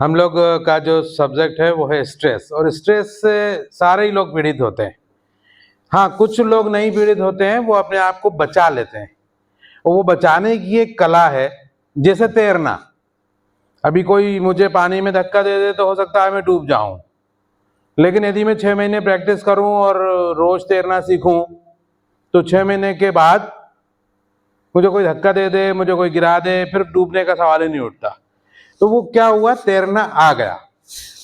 हम लोग का जो सब्जेक्ट है वो है स्ट्रेस, और स्ट्रेस से सारे ही लोग पीड़ित होते हैं। हाँ, कुछ लोग नहीं पीड़ित होते हैं, वो अपने आप को बचा लेते हैं, और वो बचाने की एक कला है, जैसे तैरना। अभी कोई मुझे पानी में धक्का दे दे तो हो सकता है मैं डूब जाऊं, लेकिन यदि मैं 6 महीने प्रैक्टिस करूं और रोज तैरना सीखूं तो 6 महीने के बाद मुझे कोई धक्का दे दे, मुझे कोई गिरा दे, फिर डूबने का सवाल ही नहीं उठता। तो वो क्या हुआ, तैरना आ गया।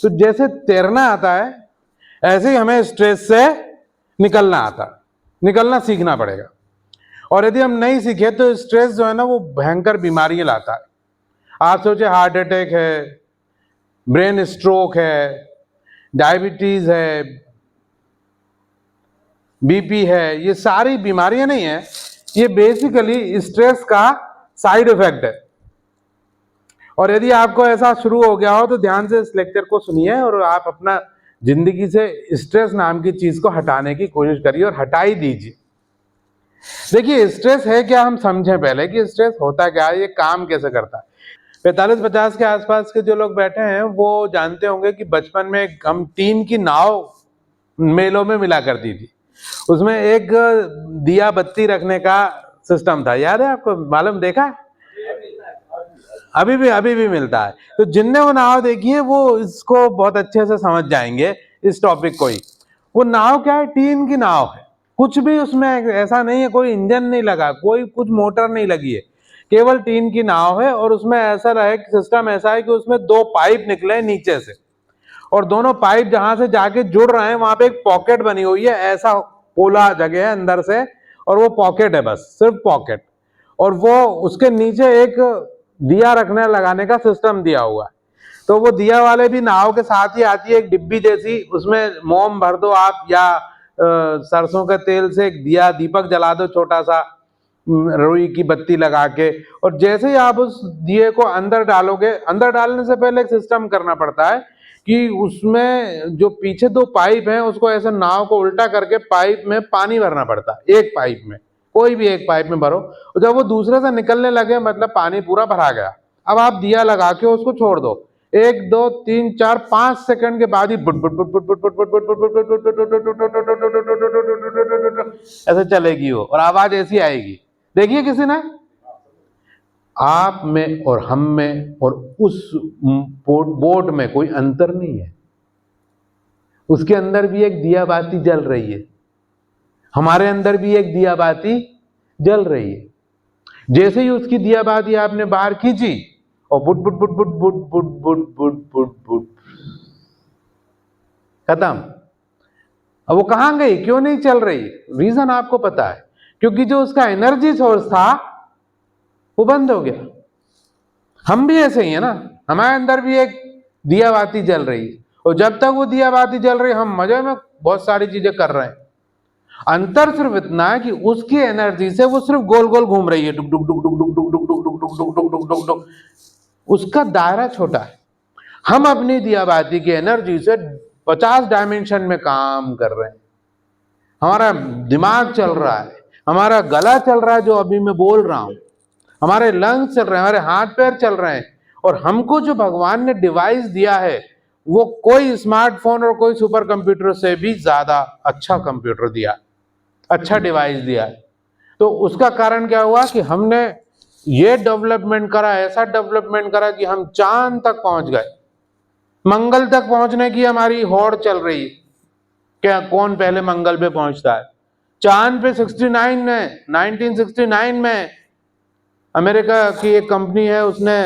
तो जैसे तैरना आता है, ऐसे ही हमें स्ट्रेस से निकलना आता है, निकलना सीखना पड़ेगा। और यदि हम नहीं सीखे तो स्ट्रेस जो है ना, वो भयंकर बीमारियां लाता है। आप सोचे, हार्ट अटैक है, ब्रेन स्ट्रोक है, डायबिटीज है, बीपी है, ये सारी बीमारियां नहीं है, ये बेसिकली स्ट्रेस का साइड इफेक्ट है। और यदि आपको ऐसा शुरू हो गया हो तो ध्यान से इस लेक्चर को सुनिए और आप अपना जिंदगी से स्ट्रेस नाम की चीज को हटाने की कोशिश करिए और हटा ही दीजिए। देखिए, स्ट्रेस है क्या, हम समझें पहले कि स्ट्रेस होता क्या है, ये काम कैसे करता है। 45-50 के आसपास के जो लोग बैठे हैं वो जानते होंगे कि बचपन में हम टीन की नाव मेलों में मिला करती थी। उसमें एक दिया बत्ती रखने का सिस्टम था, याद है आपको, मालूम, देखा है? अभी भी मिलता है। तो जिनने वो नाव देखी है वो इसको बहुत अच्छे से समझ जाएंगे, इस टॉपिक को ही। वो नाव क्या है, टीन की नाव है, कुछ भी उसमें ऐसा नहीं है, कोई इंजन नहीं लगा, कोई कुछ मोटर नहीं लगी है, केवल टीन की नाव है। और उसमें ऐसा रहे, सिस्टम ऐसा है कि उसमें 2 पाइप निकले नीचे से, और दोनों पाइप जहां से जाके जुड़ रहे हैं वहां पे एक पॉकेट बनी हुई है, ऐसा पोला जगह है अंदर से, और वो पॉकेट है, बस सिर्फ पॉकेट। और वो उसके नीचे एक दिया रखने लगाने का सिस्टम दिया हुआ है। तो वो दिया वाले भी नाव के साथ ही आती है, एक डिब्बी जैसी, उसमें मोम भर दो आप, या सरसों के तेल से एक दिया दीपक जला दो छोटा सा, रुई की बत्ती लगा के। और जैसे ही आप उस दिए को अंदर डालोगे, अंदर डालने से पहले एक सिस्टम करना पड़ता है कि उसमें जो पीछे 2 पाइप हैं उसको ऐसे नाव को उल्टा करके पाइप में पानी भरना पड़ता है। एक पाइप में, कोई भी एक पाइप में भरो, और जब वो दूसरे से निकलने लगे मतलब पानी पूरा भरा गया, अब आप दिया लगा के उसको छोड़ दो। 1 2 3 4 5 सेकंड के बाद ही ऐसे चलेगी वो, और आवाज ऐसी आएगी। देखिए किसी ने, आप में और हम में और उस बोट में कोई अंतर नहीं है। उसके अंदर भी एक दिया बाती जल रही है, हमारे अंदर भी एक दिया बाती जल रही है। जैसे ही उसकी दिया बाती आपने बाहर खींची और बुट बुट बुट बुट बुट बुट बुट बुट बुट बुट खत्म। अब वो कहां गई, क्यों नहीं चल रही? रीजन आपको पता है, क्योंकि जो उसका एनर्जी सोर्स था वो बंद हो गया। हम भी ऐसे ही है ना, हमारे अंदर भी एक दिया बाती जल रही है, और जब तक वो दिया बाती जल रही है हम मजे में बहुत सारी चीजें कर रहे हैं। अंतर सिर्फ इतना है कि उसकी एनर्जी से वो सिर्फ गोल गोल घूम रही है, डुक डुक डुक डुक डुक डुक डुक डुक डुक डुक डुक डुक डुक डुक। उसका दायरा छोटा है। हम अपनी दिया बाती की एनर्जी से 50 डायमेंशन में काम कर रहे हैं। हमारा दिमाग चल रहा है, हमारा गला चल रहा है जो अभी मैं बोल रहा हूं, हमारे लंग्स चल रहे हैं, हमारे हाथ पैर चल रहे हैं। और हमको जो भगवान ने डिवाइस दिया है वो कोई स्मार्टफोन और कोई सुपर कंप्यूटर से भी ज्यादा अच्छा कंप्यूटर दिया, अच्छा डिवाइस दिया है। तो उसका कारण क्या हुआ कि हमने ये डेवलपमेंट करा, ऐसा डेवलपमेंट करा कि हम चांद तक पहुंच गए, मंगल तक पहुंचने की हमारी होड़ चल रही है। क्या कौन पहले मंगल पे पहुंचता है? चांद पे 69 में 1969 में अमेरिका की एक कंपनी है, उसने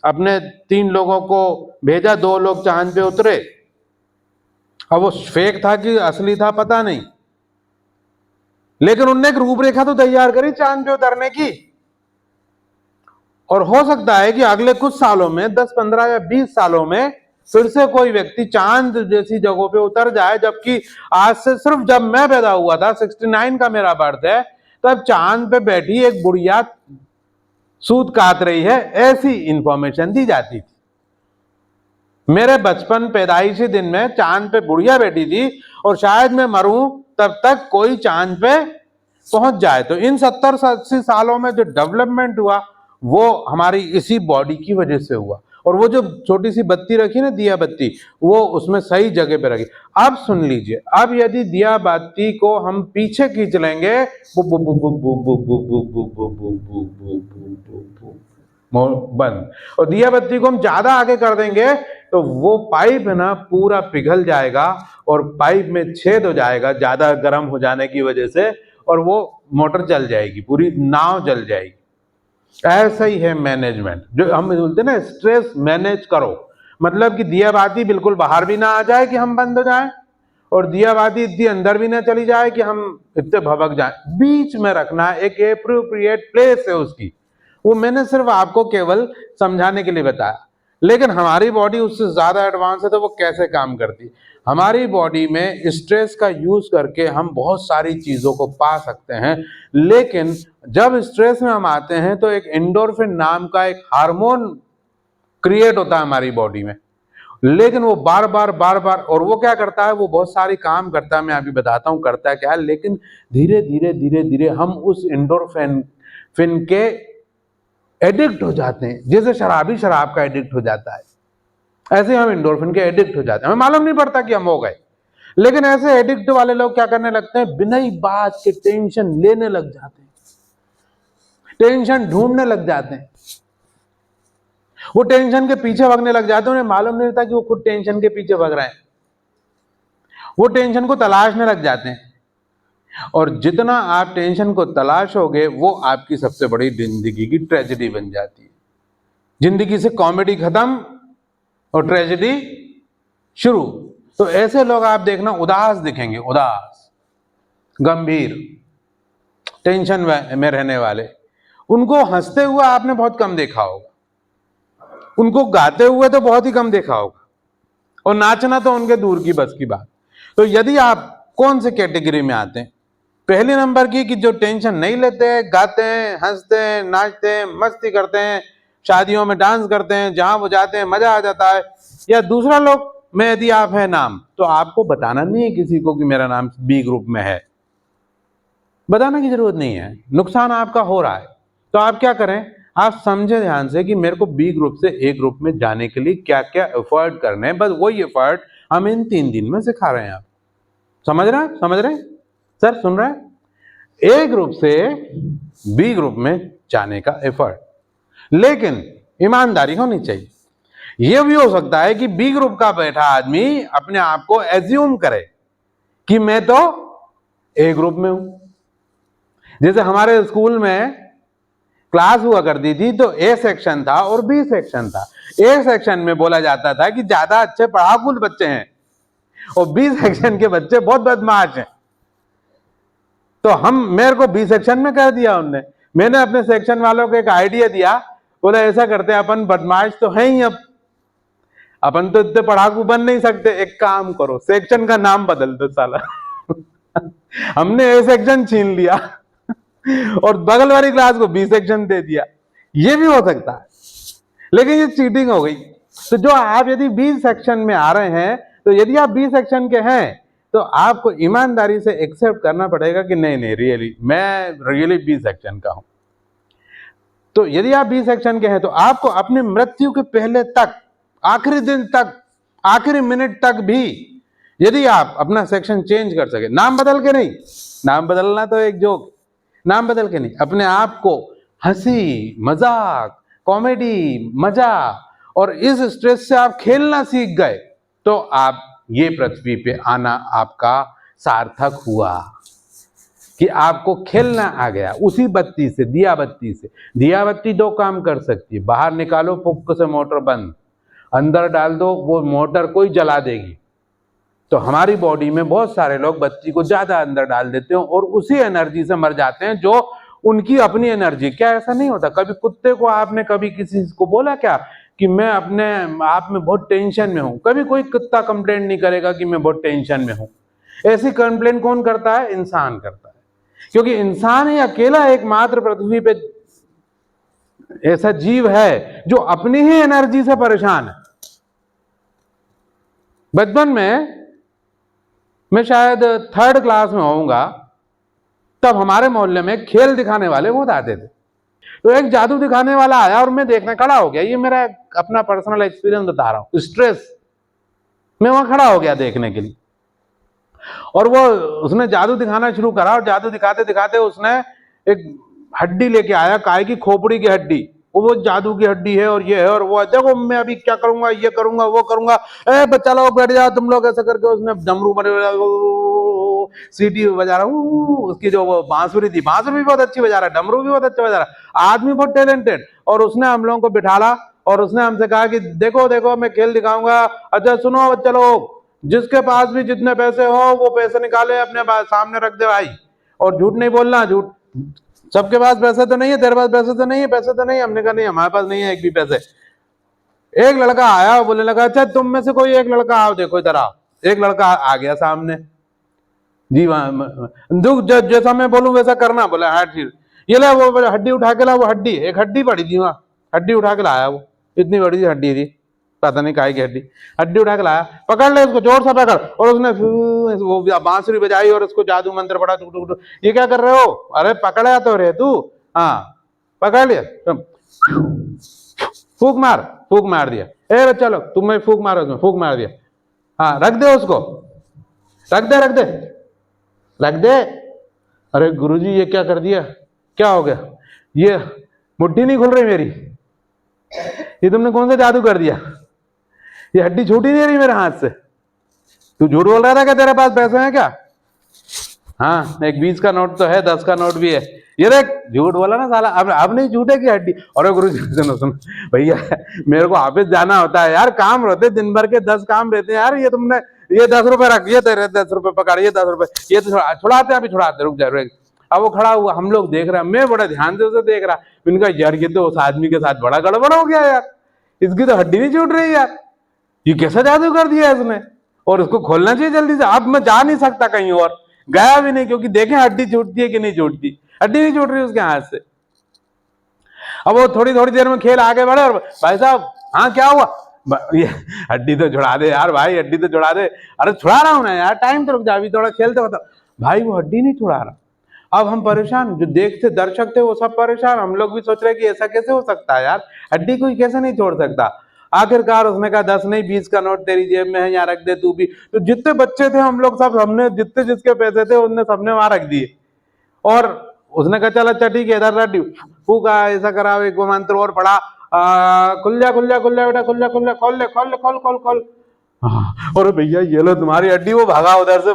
अपने 3 लोगों को भेजा, 2 लोग चांद पे उतरे। अब वो फेक था कि असली था पता नहीं, लेकिन उनने एक रूपरेखा तो तैयार करी चांद पे उतरने की। और हो सकता है कि अगले कुछ सालों में, 10 15 या 20 सालों में फिर से कोई व्यक्ति चांद जैसी जगहों पे उतर जाए। जबकि आज से सिर्फ, जब मैं पैदा हुआ था, 69 का मेरा बर्थ है, तब चांद पे बैठी एक बुढ़िया सूत काट रही है, ऐसी इंफॉर्मेशन दी जाती थी। मेरे बचपन पैदाइशी दिन में चांद पे बुढ़िया बैठी थी, और शायद मैं मरूं तब तक कोई चांद पे पहुंच जाए। तो इन 70 80 सालों में जो डेवलपमेंट हुआ वो हमारी इसी बॉडी की वजह से हुआ। और वो जो छोटी सी बत्ती रखी ना, दिया बत्ती, वो उसमें सही जगह पे रखी। अब सुन लीजिए, अब यदि दिया बत्ती को हम पीछे खींच लेंगे, बंद। और दिया बत्ती को हम ज्यादा आगे कर देंगे तो वो पाइप ना पूरा पिघल जाएगा और पाइप में छेद हो जाएगा ज्यादा गर्म हो जाने की वजह से, और वो मोटर जल जाएगी, पूरी नाव जल जाएगी। ऐसा ही है मैनेजमेंट, जो हम बोलते हैं ना, स्ट्रेस मैनेज करो, मतलब कि दियाबाती बिल्कुल बाहर भी ना आ जाए कि हम बंद हो जाएं, और दियाबाती इतनी अंदर भी ना चली जाए कि हम इतने भभक जाएं। बीच में रखना एक एप्रोप्रिएट प्लेस है उसकी। वो मैंने सिर्फ आपको केवल समझाने के लिए बताया, लेकिन हमारी बॉडी उससे ज्यादा एडवांस है। तो वो कैसे काम करती है? हमारी बॉडी में स्ट्रेस का यूज करके हम बहुत सारी चीजों को पा सकते हैं, लेकिन जब स्ट्रेस में हम आते हैं तो एक एंडोर्फिन नाम का एक हार्मोन क्रिएट होता है हमारी बॉडी में, लेकिन वो बार बार और वो क्या करता है, वो बहुत सारी काम करता है, मैं अभी बताता हूं करता है क्या है। लेकिन धीरे धीरे हम उस एंडोर्फिन के एडिक्ट हो जाते हैं, जैसे शराबी शराब का एडिक्ट हो जाता है, ऐसे हम एंडोर्फिन के एडिक्ट हो जाते हैं। हमें मालूम नहीं पड़ता कि हम हो गए, लेकिन ऐसे एडिक्ट वाले लोग क्या करने लगते हैं, बिना ही बात के टेंशन लेने लग जाते हैं, टेंशन ढूंढने लग जाते हैं, वो टेंशन के पीछे भागने लग जाते हैं। उन्हें मालूम नहीं था कि वो खुद टेंशन के पीछे भाग रहे हैं, वो टेंशन को तलाशने लग जाते हैं। और जितना आप टेंशन को तलाशोगे, वो आपकी सबसे बड़ी जिंदगी की ट्रेजेडी बन जाती है। जिंदगी से कॉमेडी खत्म और ट्रेजेडी शुरू। तो ऐसे लोग आप देखना उदास दिखेंगे, उदास, गंभीर, टेंशन में रहने वाले। उनको हंसते हुए आपने बहुत कम देखा होगा, उनको गाते हुए तो बहुत ही कम देखा होगा, और नाचना तो उनके दूर की बस की बात। तो यदि आप कौन से कैटेगरी में आते हैं? पहले नंबर की, कि जो टेंशन नहीं लेते हैं, गाते हैं, हंसते हैं, नाचते हैं, मस्ती करते हैं, शादियों में डांस करते हैं, जहां वो जाते हैं मजा आ जाता है। या दूसरा लोग में यदि आप है नाम, तो आपको बताना नहीं है किसी को कि मेरा नाम बी ग्रुप में है, बताने की जरूरत नहीं है। नुकसान आपका हो रहा है, तो आप क्या करें, आप समझे ध्यान से कि मेरे को बी ग्रुप से ए ग्रुप में जाने के लिए क्या क्या एफर्ट करने हैं। बस वही एफर्ट हम इन 3 दिन में सिखा रहे हैं। आप समझ रहे हैं सर, सुन रहे हैं? ए ग्रुप से बी ग्रुप में जाने का एफर्ट, लेकिन ईमानदारी होनी चाहिए। यह भी हो सकता है कि बी ग्रुप का बैठा आदमी अपने आप को एज्यूम करे कि मैं तो ए ग्रुप में हूं। जैसे हमारे स्कूल में क्लास हुआ करती थी, तो ए सेक्शन था और बी सेक्शन था। ए सेक्शन में बोला जाता था कि ज्यादा अच्छे पढ़ाकू बच्चे हैं, और बी सेक्शन के बच्चे बहुत बदमाश हैं। तो मेरे को बी सेक्शन में कर दिया उनने। मैंने अपने सेक्शन वालों को एक आइडिया दिया, बोला ऐसा करते हैं, अपन बदमाश तो है ही, अब अपन तो इतने पढ़ाकू बन नहीं सकते, एक काम करो, सेक्शन का नाम बदल दो साला। हमने ए सेक्शन छीन लिया और बगल वाली क्लास को बी सेक्शन दे दिया। ये भी हो सकता है, लेकिन ये चीटिंग हो गई। तो जो आप यदि बी सेक्शन में आ रहे हैं, तो यदि आप बी सेक्शन के हैं, तो आपको ईमानदारी से एक्सेप्ट करना पड़ेगा कि नहीं रियली मैं रियली बी सेक्शन का हूं। तो यदि आप बी सेक्शन के हैं, तो आपको अपनी मृत्यु के पहले तक, आखिरी दिन तक, आखिरी मिनट तक भी, यदि आप अपना सेक्शन चेंज कर सके, नाम बदल के नहीं, नाम बदलना तो एक जोक, नाम बदल के नहीं, अपने आप को हंसी, मजाक, कॉमेडी, मजा और इस स्ट्रेस से आप खेलना सीख गए, तो आप ये पृथ्वी पे आना आपका सार्थक हुआ, कि आपको खेलना आ गया। उसी बत्ती से, दिया बत्ती से, दिया बत्ती 2 काम कर सकती है, बाहर निकालो पुक से मोटर बंद, अंदर डाल दो वो मोटर कोई जला देगी। तो हमारी बॉडी में बहुत सारे लोग बत्ती को ज्यादा अंदर डाल देते हैं और उसी एनर्जी से मर जाते हैं जो उनकी अपनी एनर्जी। क्या ऐसा नहीं होता? कभी कुत्ते को आपने कभी किसी को बोला क्या कि मैं अपने आप में बहुत टेंशन में हूं? कभी कोई कुत्ता कंप्लेंट नहीं करेगा कि मैं बहुत टेंशन में हूं। ऐसी कंप्लेंट कौन करता है? इंसान करता है, क्योंकि इंसान ही अकेला एकमात्र पृथ्वी पे ऐसा जीव है जो अपनी ही एनर्जी से परेशान है। बचपन में मैं शायद 3rd क्लास में होऊंगा, तब हमारे मोहल्ले में खेल दिखाने वाले बहुत आते थे। तो एक जादू दिखाने वाला आया और मैं देखने खड़ा हो गया, ये मेरा अपना पर्सनल एक्सपीरियंस बता रहा हूँ, स्ट्रेस मैं वहां खड़ा हो गया देखने के लिए। और वो उसने जादू दिखाना शुरू करा और जादू दिखाते दिखाते उसने एक हड्डी लेके आया, काय की खोपड़ी की हड्डी, वो जादू की हड्डी है और ये है और वो है, देखो मैं अभी क्या करूंगा, ये करूंगा वो करूंगा, ए बच्चा लोग बैठ जाओ तुम लोग, ऐसा करके उसने डमरू बने सीटी बजा रहा, उसकी जो वो बांसुरी थी, बांसुरी भी बहुत अच्छी बजा रहा है, डमरू भी बहुत अच्छा बजा रहा है, आदमी बहुत टैलेंटेड। और उसने हम लोगों को बिठाला और उसने हमसे कहा कि देखो देखो मैं खेल दिखाऊंगा, अच्छा सुनो बच्चा लोग, जिसके पास भी जितने पैसे हो वो पैसे निकाले अपने सामने रख दे भाई, और झूठ नहीं बोलना, झूठ सबके पास पैसे तो नहीं है, तेरे पास पैसे तो नहीं है, पैसे तो नहीं है, हमने कहा नहीं हमारे पास नहीं है एक भी पैसे। एक लड़का आया बोलने लगा अच्छा तुम में से कोई एक लड़का आओ, देखो इधर आओ। एक लड़का आ गया सामने, जी दुख जैसा मैं बोलूं वैसा करना, बोला हाँ ठीक, ये ला वो हड्डी उठा के ला, वो हड्डी एक हड्डी पड़ी थी वहां, हड्डी उठा के लाया, वो इतनी बड़ी सी हड्डी थी, पता नहीं काहे की हड्डी, हड्डी उठा के लाया, पकड़ ले उसको जोर से पकड़, और उसने वो बांसुरी बजाई और उसको जादू मंत्र पड़ा, टुक टुक टुक, ये क्या कर रहे हो, अरे पकड़ा तो रे तू, हाँ पकड़ लिया, फूक मार दिया, ए बच्चा लोग तुम में फूक मारो, उसमें फूक मार दिया, हाँ रख दे उसको, रख दे रख दे रख दे। अरे गुरुजी ये क्या कर दिया, क्या हो गया, ये मुट्ठी नहीं खुल रही मेरी, ये तुमने कौन सा जादू कर दिया, ये हड्डी छूटी नहीं रही मेरे हाथ से, तू झूठ बोल रहा था क्या, तेरे पास पैसे हैं क्या, हाँ एक 20 का नोट तो है, 10 का नोट भी है, ये देख झूठ बोला ना साला, अब नहीं छूटे की हड्डी। और गुरुजी सुनो सुनो भैया, मेरे को ऑफिस जाना होता है यार, काम रहते दिन भर के 10 काम रहते हैं यार, ये तुमने ये 10 रुपए रख, ये तेरे 10 रुपए पकड़, ये 10 रुपए, ये तो छुड़ाते अभी छुड़ाते, रुक जा रुक। अब वो खड़ा हुआ, हम लोग देख रहे हैं, मैं बड़ा ध्यान से उसे देख रहा, इनका यार ये तो उस आदमी के साथ बड़ा गड़बड़ हो गया यार, इसकी तो हड्डी नहीं छूट रही यार, ये कैसा जादू कर दिया इसने, और उसको खोलना चाहिए जल्दी से, अब मैं जा नहीं सकता कहीं और, गया भी नहीं, क्योंकि देखें हड्डी छूटती है कि नहीं छूटती, हड्डी नहीं छूट रही उसके हाथ से। अब वो थोड़ी थोड़ी देर में खेल आगे बढ़े, और भाई साहब हाँ क्या हुआ, ये हड्डी तो छुड़ा दे यार भाई, हड्डी तो छुड़ा दे, अरे छुड़ा रहा हूं ना यार, टाइम तो रुक जा, अभी थोड़ा खेलते होता, भाई वो हड्डी नहीं छुड़ा रहा। अब हम परेशान, जो देखते दर्शक थे वो सब परेशान, हम लोग भी सोच रहे कि ऐसा कैसे हो सकता है यार, हड्डी कोई कैसे नहीं छोड़ सकता। आखिरकार उसने कहा 10 नहीं 20 का नोट तेरी जेब में है, यहाँ रख दे तू भी, तो जितने बच्चे थे हम लोग सब, हमने जितने जिसके पैसे थे उनने सबने वहां रख दिए, और उसने कहा चल अच्छा ठीक है इधर रख, फूका ऐसा करा, एक मंत्र और पढ़ा, खुल जा खुल जा खुल जा बेटा, खुल जा खुल जा, खोल ले खोल ले खोल खोल खोल, और भैया ये लो तुम्हारी हड्डी, वो भागा उधर से।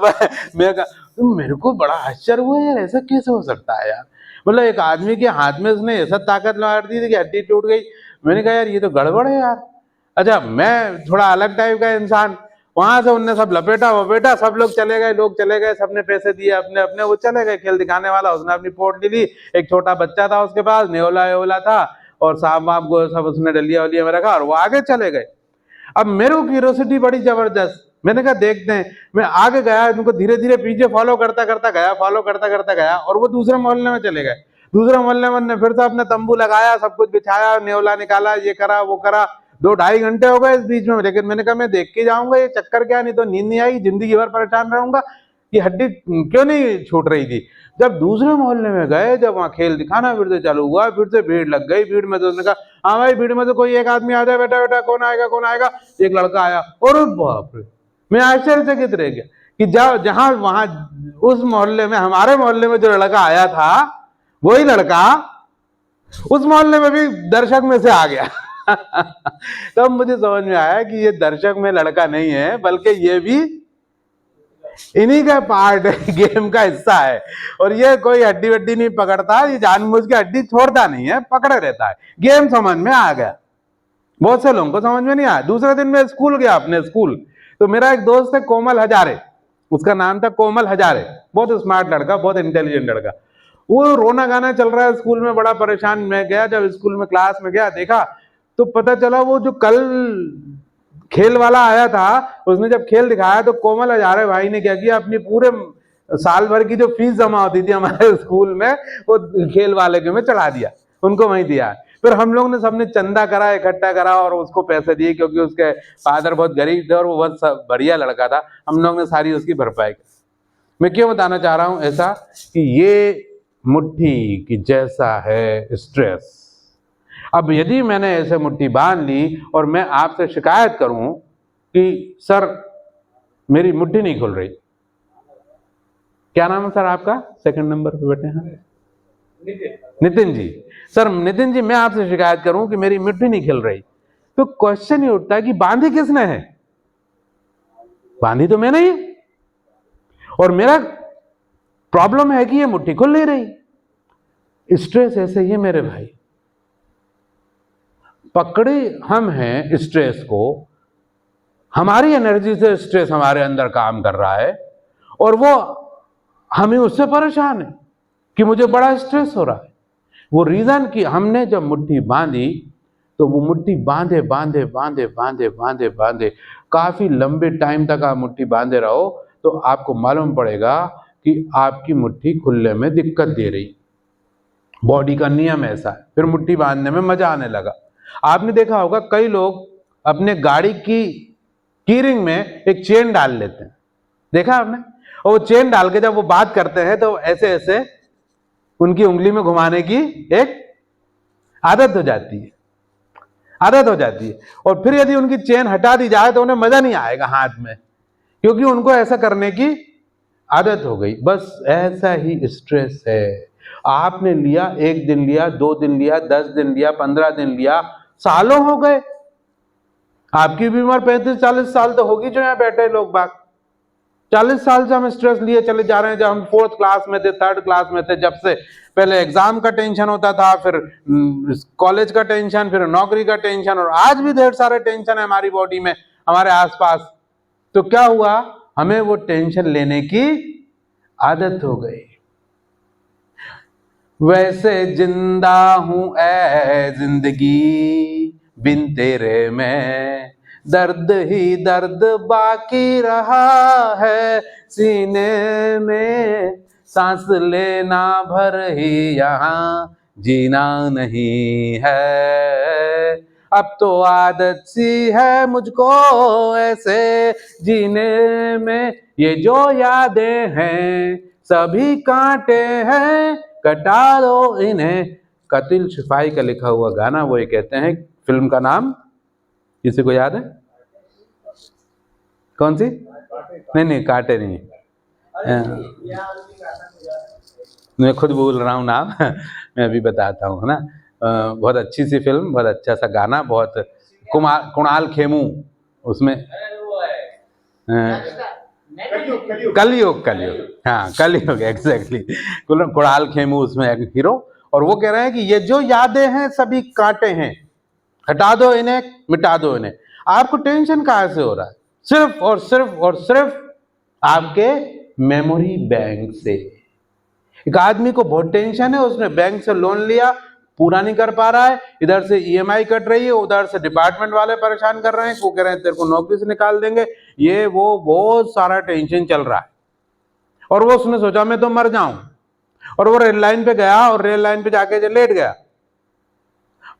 मैं कहा तो मेरे को बड़ा आश्चर्य हुआ यार, ऐसा कैसे हो सकता है यार, मतलब एक आदमी के हाथ में उसने ऐसा ताकत लगा दी थी कि हड्डी टूट गई। मैंने कहा यार ये तो गड़बड़ है यार। अच्छा मैं थोड़ा अलग टाइप का इंसान, वहां से उनने सब लपेटा वपेटा, सब लोग चले गए, सबने पैसे दिए अपने अपने, वो चले गए, खेल दिखाने वाला उसने अपनी पोटली ली, एक छोटा बच्चा था उसके पास, नेवला वेवला था, और सांप वाप को सब उसने डलिया वलिया में रखा, और वो आगे चले गए। अब मेरे को क्यूरियोसिटी बड़ी जबरदस्त, मैंने कहा देखते हैं, मैं आगे गया, उनको धीरे धीरे पीछे फॉलो करता करता गया, और वो दूसरे मोहल्ले में चले गए। दूसरे मोहल्ले में फिर से अपने तंबू लगाया, सब कुछ बिछाया, नेवला निकाला, ये करा वो करा, 2-2.5 घंटे हो गए इस बीच में। लेकिन मैंने कहा मैं देख के जाऊंगा ये चक्कर क्या, नहीं तो नींद नहीं आई, जिंदगी भर परेशान रहूंगा, ये हड्डी क्यों नहीं छूट रही थी। जब दूसरे मोहल्ले में गए, जब वहां खेल दिखाना फिर से चालू हुआ, फिर से भीड़ लग गई। भीड़ में तो उसने कहा हाँ भाई भीड़ में से कोई एक आदमी आ जाए, बेटा बेटा कौन आएगा। एक लड़का आया, और बाप रे, मैं आश्चर्यचकित रह गया कि जहां वहां उस मोहल्ले में, हमारे मोहल्ले में जो लड़का आया था, वही लड़का उस मोहल्ले में भी दर्शक में से आ गया। तब मुझे समझ में आया कि ये दर्शक में लड़का नहीं है, बल्कि ये भी इन्हीं का पार्ट है, गेम का हिस्सा है। और ये कोई हड्डी वड्डी नहीं पकड़ता, ये जानबूझ के हड्डी छोड़ता नहीं है, पकड़े रहता है। गेम समझ में आ गया, बहुत से लोगों को समझ में नहीं आया। दूसरे दिन मैं स्कूल गया, अपने स्कूल, तो मेरा एक दोस्त है कोमल हजारे, उसका नाम था कोमल हजारे, बहुत स्मार्ट लड़का, बहुत इंटेलिजेंट लड़का। वो रोना गाना चल रहा है स्कूल में, बड़ा परेशान। मैं गया, जब स्कूल में क्लास में गया, देखा तो पता चला वो जो कल खेल वाला आया था, उसने जब खेल दिखाया तो कोमल हजारे भाई ने क्या किया, अपनी पूरे साल भर की जो फीस जमा होती थी हमारे स्कूल में, वो खेल वाले के में चढ़ा दिया, उनको वहीं दिया। फिर हम लोग ने सबने चंदा करा, इकट्ठा करा, और उसको पैसे दिए, क्योंकि उसके फादर बहुत गरीब थे और वो बहुत बढ़िया लड़का था। हम लोग ने सारी उसकी भरपाई की। मैं क्यों बताना चाह रहा हूं ऐसा, कि ये मुट्ठी की जैसा है स्ट्रेस। अब यदि मैंने ऐसे मुट्ठी बांध ली और मैं आपसे शिकायत करूं कि सर मेरी मुट्ठी नहीं खुल रही, क्या नाम है सर आपका? सेकंड नंबर पे बैठे हैं नितिन जी। सर नितिन जी, मैं आपसे शिकायत करूं कि मेरी मुट्ठी नहीं खिल रही, तो क्वेश्चन ये उठता है कि बांधी किसने है? बांधी तो मैंने ही, और मेरा प्रॉब्लम है कि ये मुट्ठी खुल नहीं रही। स्ट्रेस ऐसे ही है मेरे भाई, पकड़े हम हैं स्ट्रेस को, हमारी एनर्जी से स्ट्रेस हमारे अंदर काम कर रहा है और वो हमें उससे परेशान है कि मुझे बड़ा स्ट्रेस हो रहा है। वो रीजन कि हमने जब मुट्ठी बांधी तो वो मुट्ठी बांधे बांधे बांधे बांधे बांधे बांधे काफी लंबे टाइम तक आप मुट्ठी बांधे रहो तो आपको मालूम पड़ेगा कि आपकी मुट्ठी खुलने में दिक्कत दे रही। बॉडी का नियम ऐसा है, फिर मुट्ठी बांधने में मजा आने लगा। आपने देखा होगा कई लोग अपने गाड़ी की कीरिंग में एक चेन डाल लेते हैं, देखा आपने? और वो चेन डाल के जब वो बात करते हैं तो ऐसे ऐसे उनकी उंगली में घुमाने की एक आदत हो जाती है, आदत हो जाती है। और फिर यदि उनकी चेन हटा दी जाए तो उन्हें मजा नहीं आएगा हाथ में, क्योंकि उनको ऐसा करने की आदत हो गई। बस ऐसा ही स्ट्रेस है। आपने लिया, 1 दिन लिया, 2 दिन लिया, 10 दिन लिया, 15 दिन लिया, सालों हो गए। आपकी भी उम्र 35-40 साल तो होगी जो यहां बैठे लोग बाग। 40 साल से हम स्ट्रेस लिए चले जा रहे हैं। जब हम 4th क्लास में थे, 3rd क्लास में थे, जब से पहले एग्जाम का टेंशन होता था, फिर कॉलेज का टेंशन, फिर नौकरी का टेंशन, और आज भी ढेर सारे टेंशन है हमारी बॉडी में, हमारे आसपास। तो क्या हुआ, हमें वो टेंशन लेने की आदत हो गई। वैसे जिंदा हूं ऐ जिंदगी बिन तेरे में, दर्द ही दर्द बाकी रहा है सीने में, सांस लेना भर ही यहाँ जीना नहीं है। अब तो आदत सी है मुझको ऐसे जीने में, ये जो यादें हैं सभी कांटे हैं, कटा दो इन्हें। कतिल शिफाई का लिखा हुआ गाना, वो ये कहते हैं, फिल्म का नाम किसी को याद है? कौन सी? नहीं कांटे नहीं, मैं खुद भूल रहा हूँ नाम मैं अभी बताता हूँ, है ना। बहुत अच्छी सी फिल्म, बहुत अच्छा सा गाना, बहुत कुणाल खेमू उसमें, कलयुग, हाँ कलयुग, एग्जैक्टली। कुणाल खेमू उसमें एक हीरो, और वो कह रहे हैं कि ये जो यादें हैं सभी कांटे हैं, हटा दो इन्हें, मिटा दो इन्हें। आपको टेंशन कहां से हो रहा है? सिर्फ और सिर्फ और सिर्फ आपके मेमोरी बैंक से। एक आदमी को बहुत टेंशन है, उसने बैंक से लोन लिया, पूरा नहीं कर पा रहा है, इधर से ईएमआई कट रही है, उधर से डिपार्टमेंट वाले परेशान कर रहे हैं, वो कह रहे हैं तेरे को नौकरी से निकाल देंगे, ये वो बहुत सारा टेंशन चल रहा है। और वो उसने सोचा मैं तो मर जाऊं, और वो रेल लाइन पे गया और रेल लाइन पे जाके लेट गया।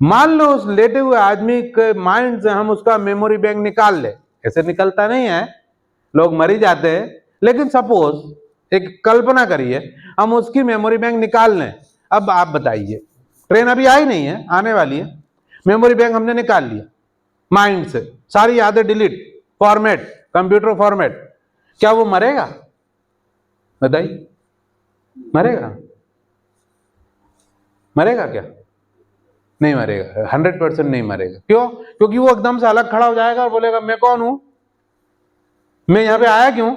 मान लो उस लेटे हुए आदमी के माइंड से हम उसका मेमोरी बैंक निकाल ले, ऐसे निकलता नहीं है, लोग मर ही जाते हैं, लेकिन सपोज एक कल्पना करिए हम उसकी मेमोरी बैंक निकाल लें। अब आप बताइए, ट्रेन अभी आई नहीं है, आने वाली है, मेमोरी बैंक हमने निकाल लिया माइंड से, सारी यादें डिलीट, फॉर्मेट, कंप्यूटर फॉर्मेट, क्या वो मरेगा? बताइए, मरेगा? मरेगा क्या? नहीं मरेगा, 100% नहीं मरेगा। क्यों? क्योंकि वो एकदम से अलग खड़ा हो जाएगा और बोलेगा मैं कौन हूं, मैं यहां पे आया क्यों?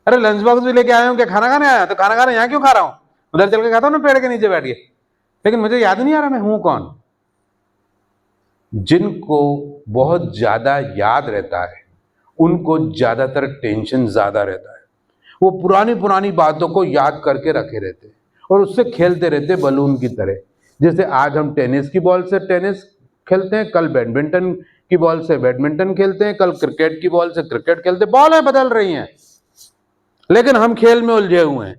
अरे लंच बॉक्स भी लेके आया हूं, क्या खाना खाने आया? तो खाना खाना यहां क्यों खा रहा हूं? उधर चल के खाता हूं ना पेड़ के नीचे बैठ के, लेकिन मुझे याद नहीं आ रहा मैं हूं कौन। जिनको बहुत ज्यादा याद रहता है उनको ज्यादातर टेंशन ज्यादा रहता है। वो पुरानी पुरानी बातों को याद करके रखे रहते हैं और उससे खेलते रहते बलून की तरह। जैसे आज हम टेनिस की बॉल से टेनिस खेलते हैं, कल बैडमिंटन की बॉल से बैडमिंटन खेलते हैं, कल क्रिकेट की बॉल से क्रिकेट खेलते हैं। बॉलें बदल रही हैं लेकिन हम खेल में उलझे हुए हैं।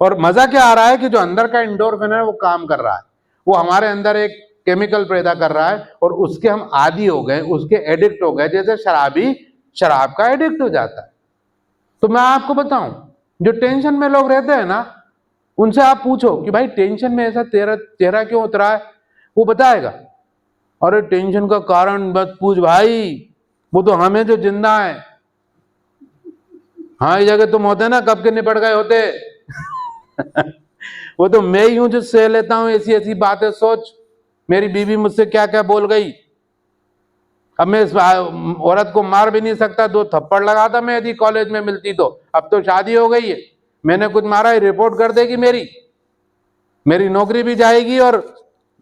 और मजा क्या आ रहा है कि जो अंदर का एंडोर्फिन है वो काम कर रहा है, वो हमारे अंदर एक केमिकल पैदा कर रहा है और उसके हम आदी हो गए, उसके एडिक्ट हो गए, जैसे शराबी शराब का एडिक्ट हो जाता है। तो मैं आपको बताऊं, जो टेंशन में लोग रहते हैं ना, उनसे आप पूछो कि भाई टेंशन में ऐसा तेरा चेहरा क्यों उतरा है, वो बताएगा। अरे टेंशन का कारण बस पूछ भाई, वो तो हमें जो जिंदा है। हाँ, ये जगह तुम होते ना कब के निपट गए होते। वो तो मैं ही हूं जो सह लेता हूं ऐसी ऐसी बातें। सोच, मेरी बीवी मुझसे क्या क्या बोल गई। अब मैं इस औरत को मार भी नहीं सकता, 2 थप्पड़ लगाता मैं यदि कॉलेज में मिलती तो। अब तो शादी हो गई है, मैंने कुछ मारा है रिपोर्ट कर देगी मेरी नौकरी भी जाएगी। और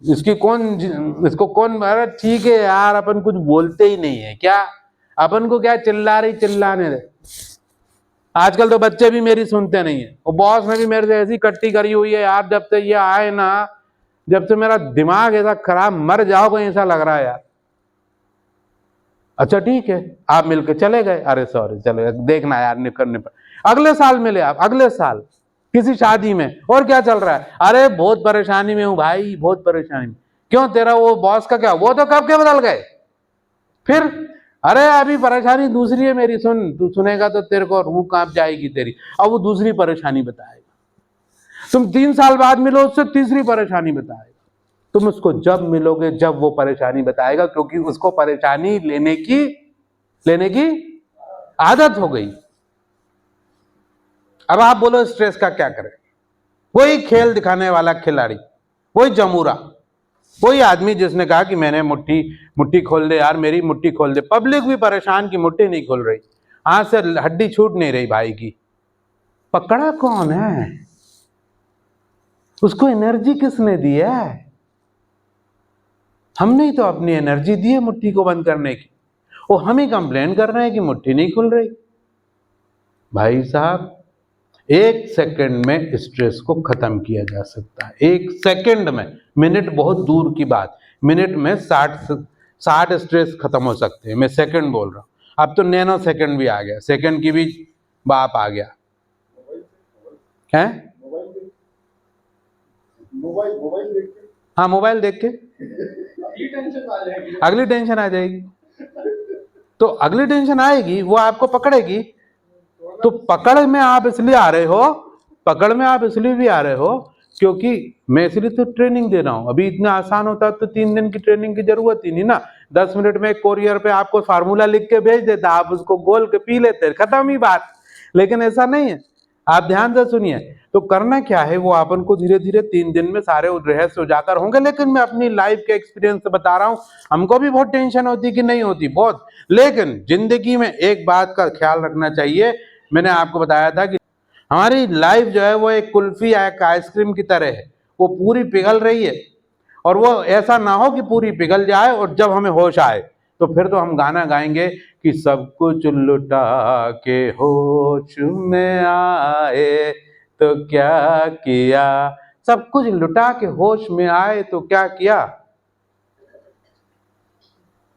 इसको कौन मारा। ठीक है यार, अपन कुछ बोलते ही नहीं है क्या, अपन को क्या चिल्ला रही, चिल्लाने दे। आजकल तो बच्चे भी मेरी सुनते नहीं है। और बॉस ने भी मेरे से ऐसी कट्टी करी हुई है यार, जब से ये आए ना, जब से मेरा दिमाग ऐसा खराब, मर जाओ कहीं ऐसा लग रहा है यार। अच्छा ठीक है, आप मिलकर चले गए, अरे सॉरी चले, देखना यार निकलने पर अगले साल मिले आप, अगले साल किसी शादी में। और क्या चल रहा है, अरे बहुत परेशानी में हूं भाई, बहुत परेशानी में। क्यों, तेरा वो बॉस का क्या, वो तो कब के बदल गए। फिर अरे अभी परेशानी दूसरी है मेरी, सुन, तू सुनेगा तो तेरे को रूह कांप जाएगी तेरी। अब वो दूसरी परेशानी बताएगा। तुम 3 साल बाद मिलो उससे, तीसरी परेशानी बताएगा। तुम उसको जब मिलोगे जब वो परेशानी बताएगा, क्योंकि उसको परेशानी लेने की आदत हो गई। अब आप बोलो स्ट्रेस का क्या करें। वही खेल दिखाने वाला खिलाड़ी, वही जमूरा, वही आदमी जिसने कहा कि मैंने मुट्ठी खोल दे यार, मेरी मुट्ठी खोल दे। पब्लिक भी परेशान की मुट्ठी नहीं खोल रही, हाथ से हड्डी छूट नहीं रही भाई की। पकड़ा कौन है, उसको एनर्जी किसने दी है। हमने ही तो अपनी एनर्जी दी है मुट्ठी को बंद करने की। वो हम ही कंप्लेन कर रहे हैं कि मुट्ठी नहीं खुल रही। भाई साहब, 1 सेकंड में स्ट्रेस को खत्म किया जा सकता है, 1 सेकंड में। मिनट बहुत दूर की बात, मिनट में 60 स्ट्रेस खत्म हो सकते हैं। मैं सेकंड बोल रहा हूं, अब तो नैनो सेकंड भी आ गया, सेकंड की भी बाप आ गया है। मोबाइल देख के, हाँ मोबाइल देख के अगली टेंशन आ जाएगी। तो अगली टेंशन आएगी, वो आपको पकड़ेगी। तो पकड़ में आप इसलिए आ रहे हो, पकड़ में आप इसलिए भी आ रहे हो क्योंकि मैं इसलिए तो ट्रेनिंग दे रहा हूं। अभी इतना आसान होता तो 3 दिन की ट्रेनिंग की जरूरत ही नहीं ना। 10 मिनट में कोरियर पे आपको फार्मूला लिख के भेज देता, आप उसको गोल के पी लेते, खत्म ही बात। लेकिन ऐसा नहीं है, आप ध्यान से सुनिए। तो करना क्या है, वो अपन को धीरे धीरे 3 दिन में सारे रहस्य उजागर होंगे। लेकिन मैं अपनी लाइफ के एक्सपीरियंस से बता रहा हूं, हमको भी बहुत टेंशन होती कि नहीं होती, बहुत। लेकिन जिंदगी में एक बात का ख्याल रखना चाहिए, मैंने आपको बताया था कि हमारी लाइफ जो है वो एक कुल्फी या एक आइसक्रीम की तरह है, वो पूरी पिघल रही है। और वो ऐसा ना हो कि पूरी पिघल जाए और जब हमें होश आए तो फिर तो हम गाना गाएंगे कि सब कुछ लुटा के होश में आए तो क्या किया। सब कुछ लुटा के होश में आए तो क्या किया।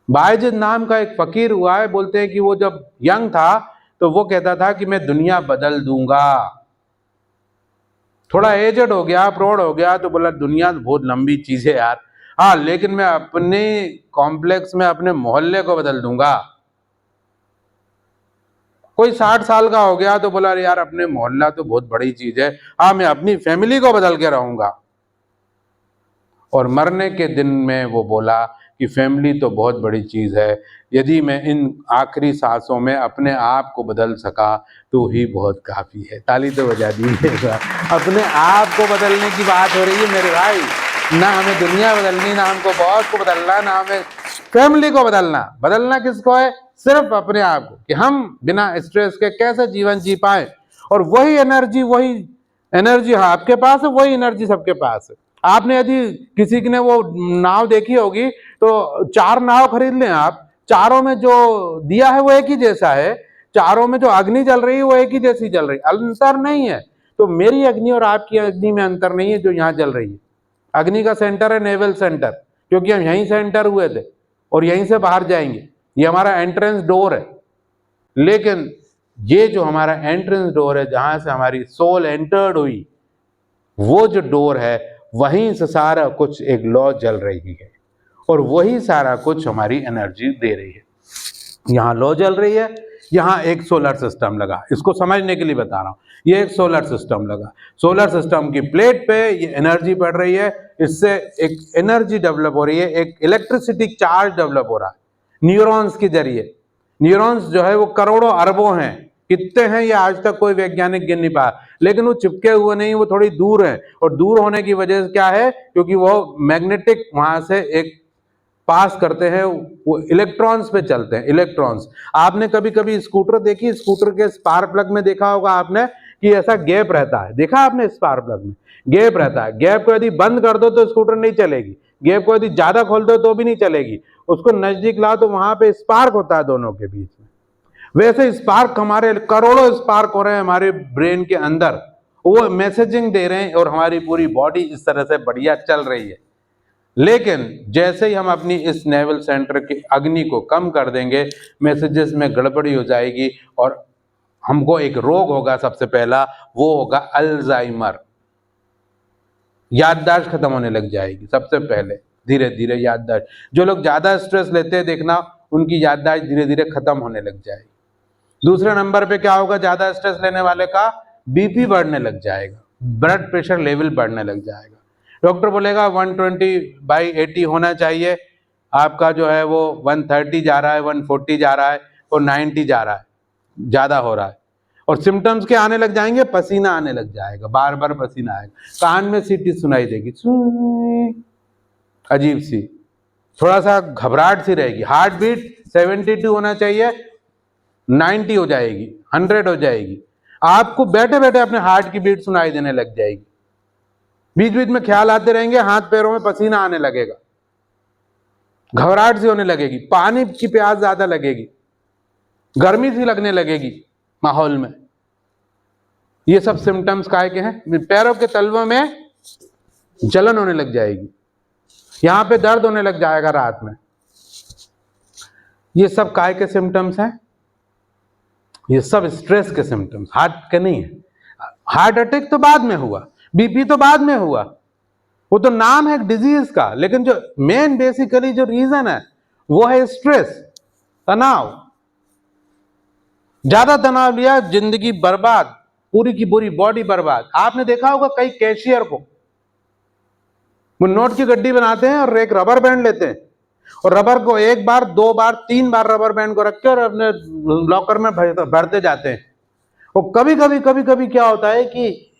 बायजिद नाम का एक फकीर हुआ है, बोलते हैं कि वो जब यंग था तो वो कहता था कि मैं दुनिया बदल दूंगा। थोड़ा एजेड हो गया, प्रौढ़ हो गया, तो बोला दुनिया बहुत लंबी चीज है यार, हाँ लेकिन मैं अपने कॉम्प्लेक्स में अपने मोहल्ले को बदल दूंगा। कोई 60 साल का हो गया तो बोला यार अपने मोहल्ला तो बहुत बड़ी चीज है, हाँ मैं अपनी फैमिली को बदल के रहूंगा। और मरने के दिन में वो बोला कि फैमिली तो बहुत बड़ी चीज है, यदि मैं इन आखिरी सांसों में अपने आप को बदल सका तो ही बहुत काफी है। ताली तो बजा दीजिएगा। अपने आप को बदलने की बात हो रही है मेरे भाई, ना हमें दुनिया बदलनी, ना हमको बॉस को बदलना, ना हमें फैमिली को बदलना। बदलना किसको है, सिर्फ अपने आप को, कि हम बिना स्ट्रेस के कैसे जीवन जी पाए। और वही एनर्जी हाँ आपके पास है, वही एनर्जी सबके पास है। आपने यदि किसी ने वो नाव देखी होगी तो 4 नाव खरीद लें आप, चारों में जो दिया है वो एक ही जैसा है, चारों में जो अग्नि जल रही है वो एक ही जैसी जल रही है, अंतर नहीं है। तो मेरी अग्नि और आपकी अग्नि में अंतर नहीं है जो यहाँ जल रही है। अग्नि का सेंटर है नेवल सेंटर, क्योंकि हम यहीं से एंटर हुए थे और यहीं से बाहर जाएंगे, ये हमारा एंट्रेंस डोर है। लेकिन ये जो हमारा एंट्रेंस डोर है, जहां से हमारी सोल एंटर्ड हुई, वो जो डोर है वहीं से सारा कुछ एक लॉ जल रही है और वही सारा कुछ हमारी एनर्जी दे रही है। यहाँ लॉ जल रही है, यहाँ एक सोलर सिस्टम लगा, इसको समझने के लिए बता रहा हूँ। ये एक सोलर सिस्टम लगा, सोलर सिस्टम की प्लेट पे ये एनर्जी पड़ रही है, इससे एक एनर्जी डेवलप हो रही है, एक इलेक्ट्रिसिटी चार्ज डेवलप हो रहा है न्यूरॉन्स के जरिए। न्यूरॉन्स जो है वो करोड़ों अरबों हैं, कितने हैं ये आज तक कोई वैज्ञानिक गिन नहीं पाया, लेकिन वो चिपके हुए नहीं, वो थोड़ी दूर है। और दूर होने की वजह से क्या है, क्योंकि वो मैग्नेटिक वहां से एक पास करते हैं, वो इलेक्ट्रॉन्स पे चलते हैं। इलेक्ट्रॉन्स, आपने कभी कभी स्कूटर देखी, स्कूटर के स्पार्क प्लग में देखा होगा आपने कि ऐसा गैप रहता है, देखा आपने स्पार्क प्लग में गैप रहता है। गैप को यदि बंद कर दो तो स्कूटर नहीं चलेगी, गैप को यदि ज्यादा खोल दो तो भी नहीं चलेगी। उसको नजदीक लाओ तो वहां पे स्पार्क होता है दोनों के बीच में। वैसे स्पार्क, हमारे करोड़ों स्पार्क हो रहे हैं हमारे ब्रेन के अंदर, वो मैसेजिंग दे रहे हैं और हमारी पूरी बॉडी इस तरह से बढ़िया चल रही है। लेकिन जैसे ही हम अपनी इस नेवल सेंटर की अग्नि को कम कर देंगे, मैसेजेस में गड़बड़ी हो जाएगी और हमको एक रोग होगा। सबसे पहला वो होगा अल्जाइमर, याददाश्त खत्म होने लग जाएगी सबसे पहले, धीरे धीरे याददाश्त। जो लोग ज्यादा स्ट्रेस लेते हैं देखना, उनकी याददाश्त धीरे धीरे खत्म होने लग जाएगी। दूसरे नंबर पे क्या होगा, ज्यादा स्ट्रेस लेने वाले का बीपी बढ़ने लग जाएगा, ब्लड प्रेशर लेवल बढ़ने लग जाएगा। डॉक्टर बोलेगा 120/80 होना चाहिए, आपका जो है वो 130 जा रहा है, 140 जा रहा है और 90 जा रहा है, ज्यादा हो रहा है। और सिम्टम्स के आने लग जाएंगे, पसीना आने लग जाएगा, बार बार पसीना आएगा, कान में सीटी सुनाई देगी, अजीब सी, थोड़ा सा घबराहट सी रहेगी। हार्ट बीट 72 होना चाहिए, 90 हो जाएगी, 100 हो जाएगी। आपको बैठे बैठे अपने हार्ट की बीट सुनाई देने लग जाएगी। बीच बीच में ख्याल आते रहेंगे, हाथ पैरों में पसीना आने लगेगा, घबराहट सी होने लगेगी, पानी की प्यास ज्यादा लगेगी, गर्मी सी लगने लगेगी माहौल में। ये सब सिम्टम्स काहे के हैं? पैरों के तलवों में जलन होने लग जाएगी, यहां पे दर्द होने लग जाएगा रात में। ये सब काहे के सिम्टम्स हैं? ये सब स्ट्रेस के सिम्टम्स, हार्ट के नहीं है। हार्ट अटैक तो बाद में हुआ, बीपी तो बाद में हुआ, वो तो नाम है डिजीज का, लेकिन जो मेन बेसिकली जो रीजन है वो है स्ट्रेस, तनाव। ज्यादा तनाव लिया, जिंदगी बर्बाद, पूरी की पूरी बॉडी बर्बाद। आपने देखा होगा कई कैशियर को, वो नोट की गड्डी बनाते हैं और एक रबर बैंड लेते हैं और रबर को एक बार, दो बार, तीन बार रबर बैंड को रख के और अपने लॉकर में भरते जाते हैं। और कभी कभी क्या होता है कि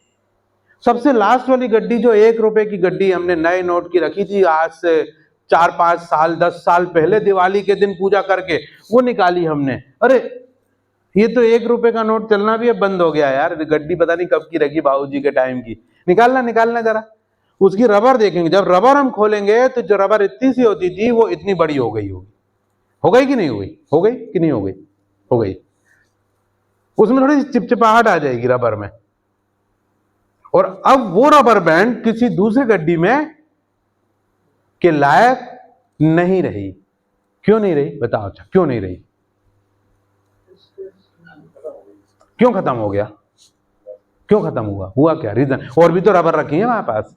सबसे लास्ट वाली गड्डी, जो 1 रुपए की गड्डी हमने नए नोट की रखी थी आज से 4-5 साल 10 साल पहले, दिवाली के दिन पूजा करके वो निकाली हमने। अरे ये तो 1 रुपए का नोट चलना भी अब बंद हो गया यार, गड्डी पता नहीं कब की रखी, बाबूजी के टाइम की। निकालना जरा, उसकी रबर देखेंगे, जब रबर हम खोलेंगे तो जो रबर इतनी सी होती थी वो इतनी बड़ी हो गई होगी। हो गई कि नहीं हो गई? हो गई कि नहीं हो गई? हो गई। उसमें थोड़ी चिपचिपाहट आ जाएगी रबर में, और अब वो रबर बैंड किसी दूसरी गड्डी में के लायक नहीं रही। क्यों नहीं रही बताओ? अच्छा, क्यों नहीं रही? क्यों खत्म हो गया? क्यों खत्म हुआ क्या रीजन? और भी तो रबर रखी है वहां पास,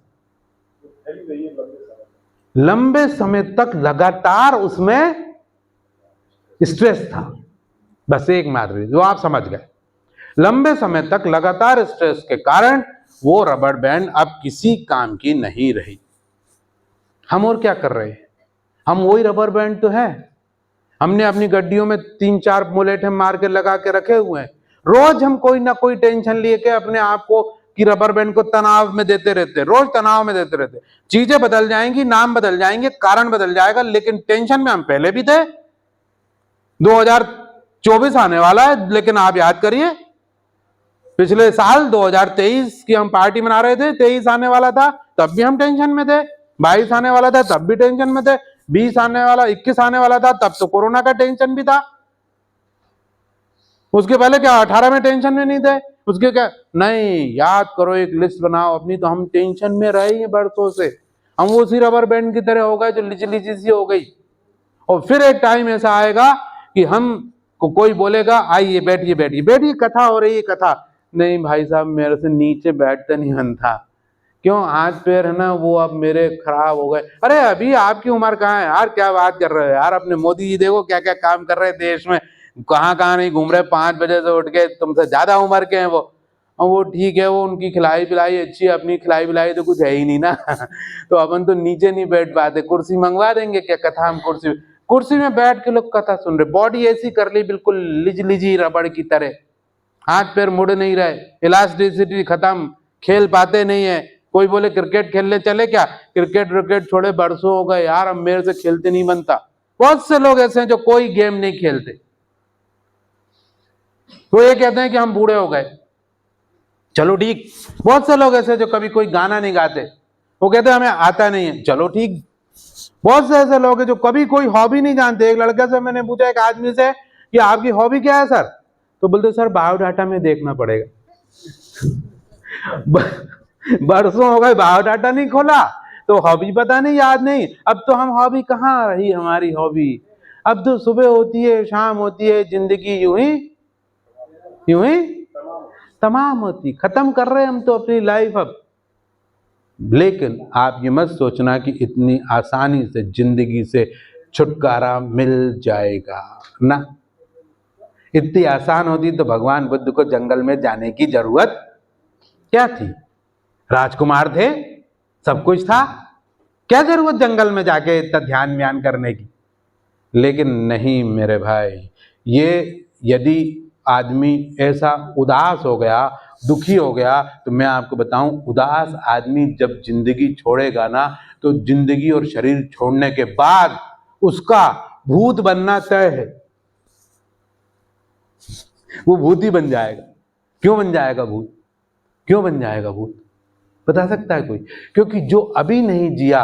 लंबे समय तक लगातार उसमें स्ट्रेस था। बस एक मात्र जो आप समझ गए, लंबे समय तक लगातार स्ट्रेस के कारण वो रबर बैंड अब किसी काम की नहीं रही। हम और क्या कर रहे हैं? हम वही रबर बैंड तो है, हमने अपनी गड्डियों में 3-4 बुलेट हम मार के लगा के रखे हुए हैं। रोज हम कोई ना कोई टेंशन लेके अपने आप को कि रबर बैंड को तनाव में देते रहते, रोज तनाव में देते रहते। चीजें बदल जाएंगी, नाम बदल जाएंगे, कारण बदल जाएगा, लेकिन टेंशन में हम पहले भी थे। 2024 आने वाला है, लेकिन आप याद करिए पिछले साल 2023 की हम पार्टी मना रहे थे, 23 आने वाला था तब भी हम टेंशन में थे, 22 आने वाला था तब भी टेंशन में थे, 20 आने वाला, 21 आने वाला था तब तो कोरोना का टेंशन भी था। उसके पहले क्या 18 में टेंशन में नहीं थे? उसके क्या नहीं, याद करो, एक लिस्ट बनाओ अपनी। तो हम टेंशन में रहे हैं बरसों से, हम उसी रबर बैंड की तरह हो गए जो लिची सी हो गई। और फिर एक टाइम ऐसा आएगा कि हम को कोई बोलेगा आइए बैठिए बैठिए बैठिए, कथा हो रही है, कथा नहीं भाई साहब मेरे से नीचे बैठते नहीं बनता, क्यों हाथ पैर है ना वो अब मेरे खराब हो गए। अरे अभी आपकी उम्र कहाँ है यार, क्या बात कर रहे हो यार? अपने मोदी जी देखो क्या क्या काम कर रहे हैं देश में, कहाँ कहाँ नहीं घूम रहे, 5 बजे से उठ के, तुमसे ज्यादा उम्र के हैं वो, और वो ठीक है, वो उनकी खिलाई पिलाई अच्छी है, अपनी खिलाई पिलाई तो कुछ है ही नहीं ना। तो अपन तो नीचे नहीं बैठ पाते, कुर्सी मंगवा देंगे क्या, कथा हम कुर्सी कुर्सी में बैठ के लोग कथा सुन रहे, बॉडी ऐसी कर ली बिल्कुल लिजी रबड़ की तरह, हाथ पैर मुड़ नहीं रहे, इलास्टिसिटी खत्म, खेल पाते नहीं है। कोई बोले क्रिकेट खेलने चले क्या, क्रिकेट छोड़े बरसों हो गए यार, अब मेरे से खेलते नहीं बनता। बहुत से लोग ऐसे हैं जो कोई गेम नहीं खेलते, तो ये कहते हैं कि हम बूढ़े हो गए। चलो ठीक, बहुत से लोग ऐसे जो कभी कोई गाना नहीं गाते, वो कहते हैं हमें आता नहीं है, चलो ठीक। बहुत से ऐसे लोग हैं जो कभी कोई हॉबी नहीं जानते। एक लड़के से मैंने पूछा, एक आदमी से, कि आपकी हॉबी क्या है सर, तो बोलते सर बायोडाटा में देखना पड़ेगा। बरसों हो गए बायोडाटा नहीं खोला, तो हॉबी पता नहीं, याद नहीं। अब तो हम हॉबी कहाँ रही हमारी हॉबी, अब तो सुबह होती है शाम होती है, जिंदगी यूं ही तमाम होती, खत्म कर रहे हैं हम तो अपनी लाइफ अब। लेकिन आप ये मत सोचना कि इतनी आसानी से जिंदगी से छुटकारा मिल जाएगा ना। इतनी आसान होती तो भगवान बुद्ध को जंगल में जाने की जरूरत क्या थी, राजकुमार थे, सब कुछ था, क्या जरूरत जंगल में जाके इतना ध्यान व्यान करने की। लेकिन नहीं मेरे भाई, ये यदि आदमी ऐसा उदास हो गया, दुखी हो गया, तो मैं आपको बताऊं, उदास आदमी जब जिंदगी छोड़ेगा ना, तो जिंदगी और शरीर छोड़ने के बाद उसका भूत बनना तय है। वो भूत ही बन जाएगा। क्यों बन जाएगा भूत, क्यों बन जाएगा भूत, बता सकता है कोई? क्योंकि जो अभी नहीं जिया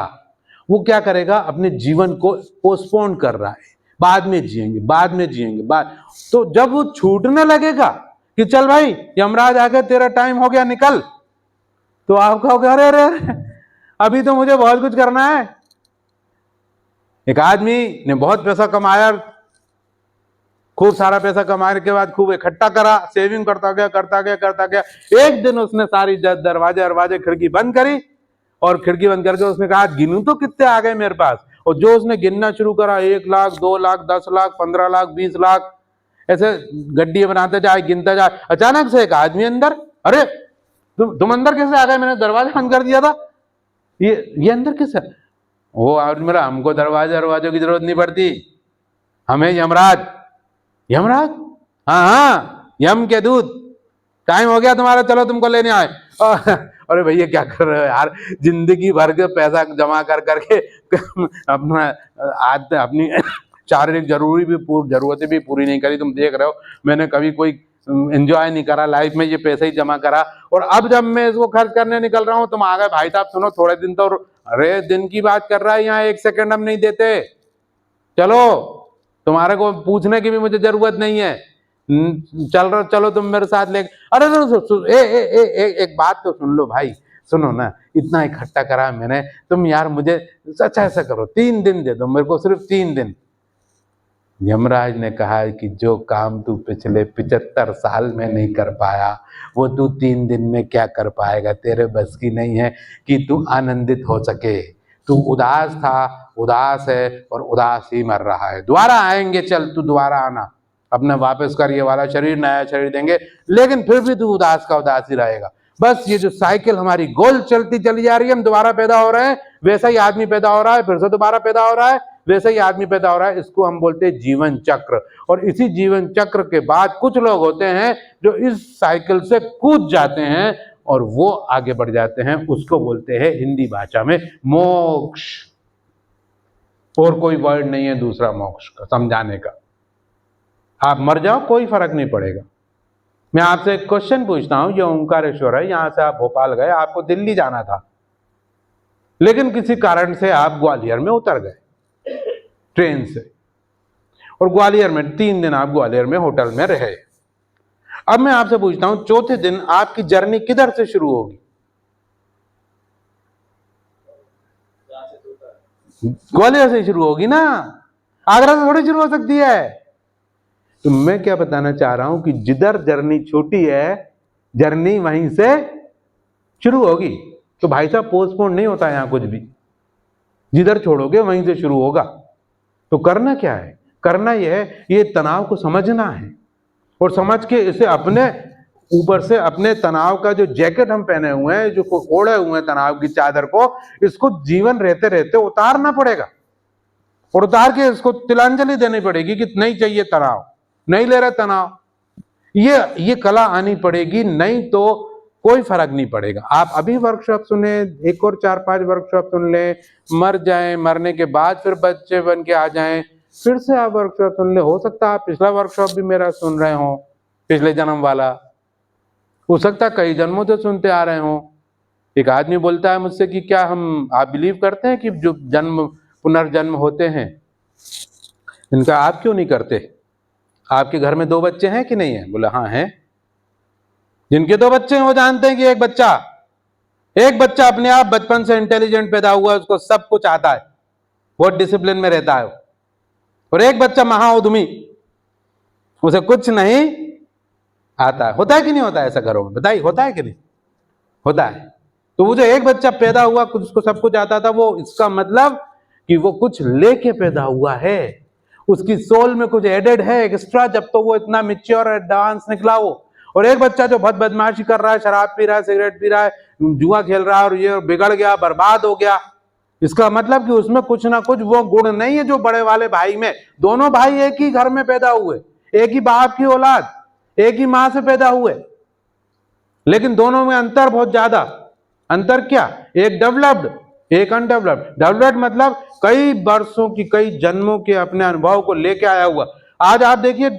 वो क्या करेगा, अपने जीवन को पोस्टपोन कर रहा है, बाद में जिएंगे, बाद में जिएंगे, बाद। तो जब वो छूटने लगेगा कि चल भाई यमराज आ गया, तेरा टाइम हो गया, निकल, तो आप कहोगे अरे अरे अभी तो मुझे बहुत कुछ करना है। एक आदमी ने बहुत पैसा कमाया, खूब सारा पैसा कमाने के बाद खूब इकट्ठा करा, सेविंग करता गया। एक दिन उसने सारी दरवाजे खिड़की बंद करी, और खिड़की बंद करके उसने कहा गिनूं तो कितने आ गए मेरे पास। और जो उसने गिनना शुरू करा, 1 लाख, 2 लाख, 10 लाख, 15 लाख, 20 लाख, ऐसे गड्डी बनाते जाए, गिनता जाए। अचानक से एक आदमी अंदर, अरे तुम अंदर कैसे आ गए, मैंने दरवाजा बंद कर दिया था, ये अंदर कैसे? वो आदमी मेरा, हमको दरवाजों की जरूरत नहीं पड़ती, हमें यमराज हाँ यम के दूत, टाइम हो गया तुम्हारा, चलो तुमको लेने आए। अरे भैया क्या कर रहे हो यार, जिंदगी भर के पैसा जमा कर करके अपना अपनी शारीरिक जरूरतें भी पूरी नहीं करी। तुम देख रहे हो मैंने कभी कोई एंजॉय नहीं करा लाइफ में, ये पैसे ही जमा करा, और अब जब मैं इसको खर्च करने निकल रहा हूँ तुम आ गए भाई साहब सुनो थोड़े दिन तो। अरे दिन की बात कर रहा है, यहाँ 1 सेकंड हम नहीं देते, चलो तुम्हारे को पूछने की भी मुझे जरूरत नहीं है, चलो तुम मेरे साथ ले। अरे एक बात तो सुन लो भाई, सुनो ना, इतना इकट्ठा करा मैंने, तुम यार मुझे अच्छा ऐसा करो 3 दिन दे दो मेरे को, सिर्फ 3 दिन। यमराज ने कहा कि जो काम तू पिछले 75 साल में नहीं कर पाया, वो तू 3 दिन में क्या कर पाएगा, तेरे बस की नहीं है कि तू आनंदित हो सके। तू उदास था, उदास है, और उदास ही मर रहा है, दोबारा आएंगे, चल तू दोबारा आना, अपना वापस कर ये वाला शरीर, नया शरीर देंगे, लेकिन फिर भी तू उदास का उदास ही रहेगा। बस ये जो साइकिल हमारी गोल चलती चली जा रही है, हम दोबारा पैदा हो रहे हैं, वैसा ही आदमी पैदा हो रहा है, फिर से दोबारा पैदा हो रहा है, वैसे ही आदमी पैदा हो रहा है। इसको हम बोलते हैं जीवन चक्र। और इसी जीवन चक्र के बाद कुछ लोग होते हैं जो इस साइकिल से कूद जाते हैं और वो आगे बढ़ जाते हैं, उसको बोलते हैं हिंदी भाषा में मोक्ष। और कोई वर्ड नहीं है दूसरा मोक्ष का समझाने का। आप मर जाओ कोई फर्क नहीं पड़ेगा। मैं आपसे एक क्वेश्चन पूछता हूं, ये ओंकारेश्वर है, यहां से आप भोपाल गए, आपको दिल्ली जाना था, लेकिन किसी कारण से आप ग्वालियर में उतर गए ट्रेन से, और ग्वालियर में 3 दिन आप ग्वालियर में होटल में रहे। अब मैं आपसे पूछता हूं, चौथे दिन आपकी जर्नी किधर से शुरू होगी? ग्वालियर से शुरू होगी ना, आगरा से थोड़ी शुरू हो सकती है। तो मैं क्या बताना चाह रहा हूं कि जिधर जर्नी छोटी है, जर्नी वहीं से शुरू होगी। तो भाई साहब पोस्टपोन नहीं होता यहां कुछ भी, जिधर छोड़ोगे वहीं से शुरू होगा। तो करना क्या है, करना ये है, ये तनाव को समझना है और समझ के इसे अपने ऊपर से, अपने तनाव का जो जैकेट हम पहने हुए हैं, जो ओढ़े हुए हैं तनाव की चादर को, इसको जीवन रहते रहते उतारना पड़ेगा और उतार के इसको तिलांजलि देनी पड़ेगी कि नहीं चाहिए तनाव, नहीं ले रहे तनाव। ये कला आनी पड़ेगी, नहीं तो कोई फर्क नहीं पड़ेगा। आप अभी वर्कशॉप सुने, एक और 4-5 वर्कशॉप सुन ले, मर जाएं, मरने के बाद फिर बच्चे बन के आ जाएं, फिर से आप वर्कशॉप सुन ले। हो सकता है आप पिछला वर्कशॉप भी मेरा सुन रहे हो, पिछले जन्म वाला, हो सकता है कई जन्मों से सुनते आ रहे हो। एक आदमी बोलता है मुझसे कि क्या आप बिलीव करते हैं कि जो जन्म पुनर्जन्म होते हैं, इनका आप क्यों नहीं करते? आपके घर में 2 बच्चे हैं कि नहीं है? बोला हाँ है। जिनके 2 बच्चे हैं वो जानते हैं कि एक बच्चा अपने आप बचपन से इंटेलिजेंट पैदा हुआ है, उसको सब कुछ आता है, बहुत डिसिप्लिन में रहता है, और एक बच्चा महाउद्यमी, उसे कुछ नहीं आता है। होता है कि नहीं होता है ऐसा घरों में? बताइए, होता है कि नहीं होता है? तो वो जो एक बच्चा पैदा हुआ, कुछ उसको सब कुछ आता था, वो इसका मतलब कि वो कुछ लेके पैदा हुआ है, उसकी सोल में कुछ एडेड है एक्स्ट्रा, जब तो वो इतना मैच्योर और एडवांस निकला वो। और एक बच्चा जो बहुत बदमाशी कर रहा है, शराब पी रहा है, सिगरेट पी रहा है, जुआ खेल रहा है और ये बिगड़ गया, बर्बाद हो गया, इसका मतलब कि उसमें कुछ ना कुछ वो गुण नहीं है जो बड़े वाले भाई में। दोनों भाई एक ही घर में पैदा हुए, एक ही बाप की औलाद, एक ही मां से पैदा हुए, लेकिन दोनों में अंतर बहुत ज्यादा। अंतर क्या? एक डेवलप्ड, एक अनडेवलप्ड। डेवलप्ड मतलब कई वर्षों की, कई जन्मों के अपने अनुभव को लेके आया हुआ। आज आप देखिए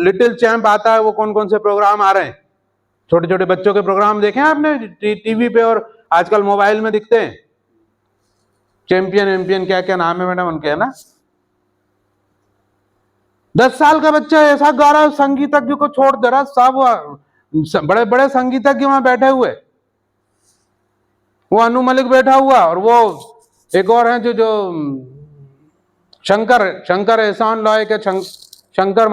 लिटिल चैंप आता है, वो कौन कौन से प्रोग्राम आ रहे हैं, छोटे छोटे बच्चों के प्रोग्राम देखे हैं आपने टीवी पे और आजकल मोबाइल में दिखते हैं। चैंपियन एम्पियन क्या क्या नाम है मैडम उनके, है ना? 10 साल का बच्चा ऐसा गा रहा है, संगीतज्ञ को छोड़ दे रहा, सब बड़े बड़े संगीतज्ञ वहां बैठे हुए, वो अनु मलिक बैठा हुआ, और वो एक और है जो शंकर एहसान लॉय के शंकर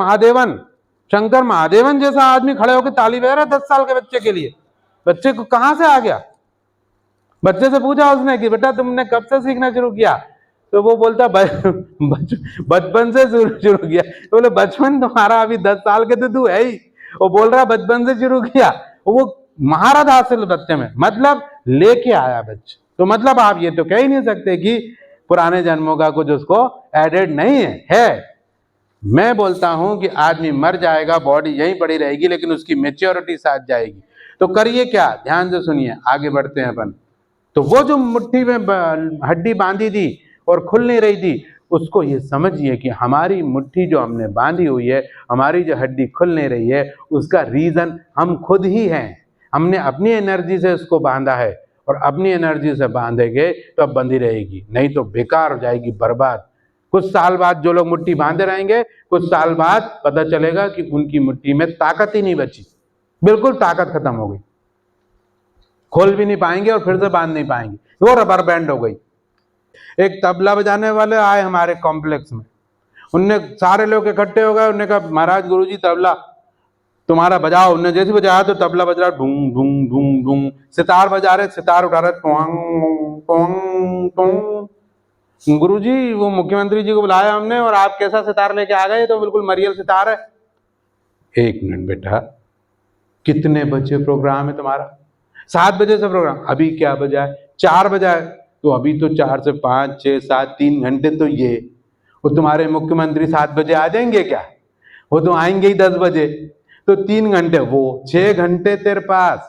महादेवन जैसा आदमी खड़े होकर ताली बजा रहा है 10 साल के बच्चे के लिए। बच्चे को कहां से आ गया? बच्चे से पूछा उसने कि बेटा तुमने कब से सीखना शुरू किया? तो वो बोलता बचपन से शुरू किया। तो बोले बचपन तुम्हारा अभी 10 साल के तो तू है ही, वो बोल रहा बचपन से शुरू किया। वो महारत हासिल बच्चे में, मतलब लेके आया बच्चे। तो मतलब आप ये तो कह ही नहीं सकते कि पुराने जन्मों का कुछ उसको एडेड नहीं है। मैं बोलता हूं कि आदमी मर जाएगा, बॉडी यहीं पड़ी रहेगी, लेकिन उसकी मेच्योरिटी साथ जाएगी। तो करिए क्या, ध्यान से सुनिए, आगे बढ़ते हैं अपन। तो वो जो मुट्ठी में हड्डी बांधी थी और खुल नहीं रही थी, उसको ये समझिए कि हमारी मुट्ठी जो हमने बांधी हुई है, हमारी जो हड्डी खुल नहीं रही है, उसका रीजन हम खुद ही हैं। हमने अपनी एनर्जी से इसको बांधा है, और अपनी एनर्जी से बांधेंगे तो अब बंधी रहेगी, नहीं तो बेकार हो जाएगी, बर्बाद। कुछ साल बाद जो लोग मुट्ठी बांधे रहेंगे, कुछ साल बाद पता चलेगा कि उनकी मुट्ठी में ताकत ही नहीं बची, बिल्कुल ताकत खत्म हो गई, खोल भी नहीं पाएंगे और फिर से बांध नहीं पाएंगे, वो रबर बैंड हो गई। एक तबला बजाने वाले आए हमारे कॉम्प्लेक्स में, उनने सारे लोग इकट्ठे हो गए, उन्होंने कहा महाराज गुरुजी तबला तुम्हारा बजाओ। उनने जैसे बजाया तो तबला बज रहा ढूंग ढूंग ढूंग ढूंग। सितार बजा रहे, सितार उठा रहे टोंग टोंग टोंग। गुरुजी वो मुख्यमंत्री जी को बुलाया हमने, और आप कैसा सितार लेके आ गए? तो बिल्कुल मरियल सितार है। 1 मिनट बेटा, कितने बजे प्रोग्राम है तुम्हारा? 7 बजे से प्रोग्राम। अभी क्या बजा है? 4 बजा है। तो अभी तो 4 से 5, 6, 7, 3 घंटे तो ये। वो तुम्हारे मुख्यमंत्री 7 बजे आ जाएंगे क्या? वो तो आएंगे ही 10 बजे। तो 3 घंटे, वो 6 घंटे तेरे पास।